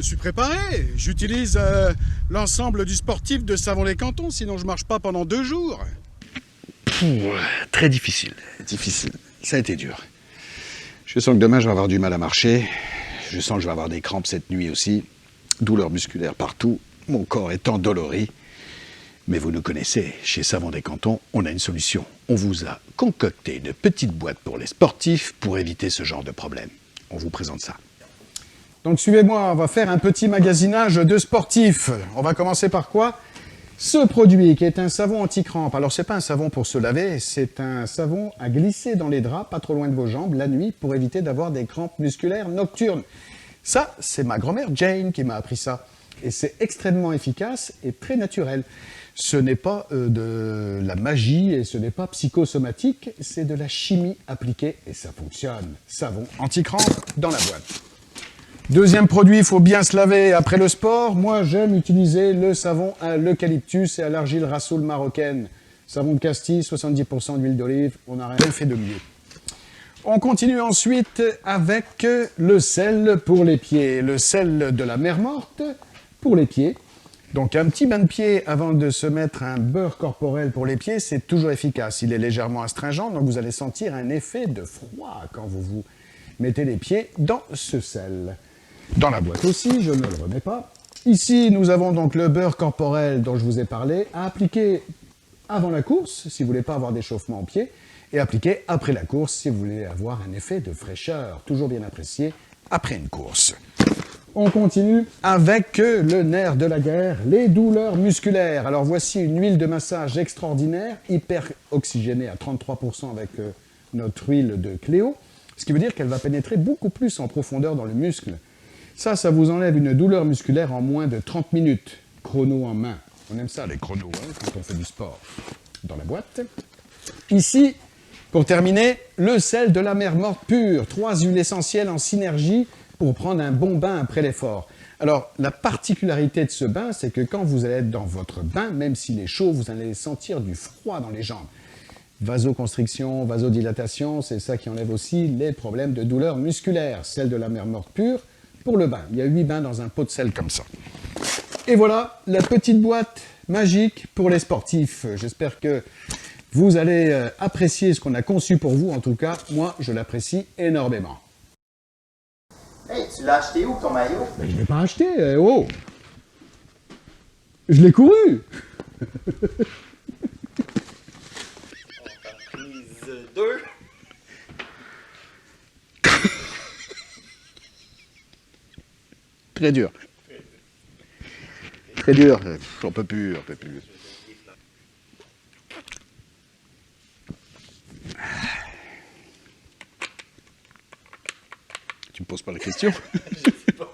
suis préparé. J'utilise l'ensemble du sportif de Savon-les-Cantons, sinon je marche pas pendant 2 jours. Très difficile. Difficile. Ça a été dur. Je sens que demain, je vais avoir du mal à marcher. Je sens que je vais avoir des crampes cette nuit aussi. Douleurs musculaires partout. Mon corps est endolori. Mais vous nous connaissez, chez Savon des Cantons, on a une solution. On vous a concocté une petite boîte pour les sportifs pour éviter ce genre de problème. On vous présente ça. Donc suivez-moi, on va faire un petit magasinage de sportifs. On va commencer par quoi? Ce produit qui est un savon anti-crampe. Alors c'est pas un savon pour se laver, c'est un savon à glisser dans les draps, pas trop loin de vos jambes, la nuit, pour éviter d'avoir des crampes musculaires nocturnes. Ça, c'est ma grand-mère Jane qui m'a appris ça. Et c'est extrêmement efficace et très naturel. Ce n'est pas de la magie et ce n'est pas psychosomatique, c'est de la chimie appliquée et ça fonctionne. Savon anti-crampe dans la boîte. Deuxième produit, il faut bien se laver après le sport. Moi, j'aime utiliser le savon à l'eucalyptus et à l'argile rassoul marocaine. Savon de Castille, 70% d'huile d'olive, on n'a rien fait de mieux. On continue ensuite avec le sel pour les pieds. Le sel de la mer morte pour les pieds. Donc un petit bain de pied avant de se mettre un beurre corporel pour les pieds, c'est toujours efficace. Il est légèrement astringent, donc vous allez sentir un effet de froid quand vous mettez les pieds dans ce sel. Dans la boîte aussi, je ne le remets pas. Ici, nous avons donc le beurre corporel dont je vous ai parlé, à appliquer avant la course, si vous ne voulez pas avoir d'échauffement aux pieds, et appliquer après la course, si vous voulez avoir un effet de fraîcheur, toujours bien apprécié après une course. On continue avec le nerf de la guerre, les douleurs musculaires. Alors voici une huile de massage extraordinaire, hyper oxygénée à 33% avec notre huile de Cléo, ce qui veut dire qu'elle va pénétrer beaucoup plus en profondeur dans le muscle. Ça vous enlève une douleur musculaire en moins de 30 minutes, chrono en main. On aime ça les chronos quand on fait du sport. Dans la boîte. Ici, pour terminer, le sel de la mer morte pure, 3 huiles essentielles en synergie pour prendre un bon bain après l'effort. Alors, la particularité de ce bain, c'est que quand vous allez être dans votre bain, même s'il est chaud, vous allez sentir du froid dans les jambes. Vasoconstriction, vasodilatation, c'est ça qui enlève aussi les problèmes de douleur musculaire. Sel de la mer morte pure pour le bain. Il y a 8 bains dans un pot de sel comme ça. Et voilà, la petite boîte magique pour les sportifs. J'espère que vous allez apprécier ce qu'on a conçu pour vous. En tout cas, moi, je l'apprécie énormément. Hey, tu l'as acheté où ton maillot? Mais je ne l'ai pas acheté, oh! Je l'ai couru! Prise 2. Très dur. Très dur. On peut plus. Tu me poses pas la question? Je sais pas.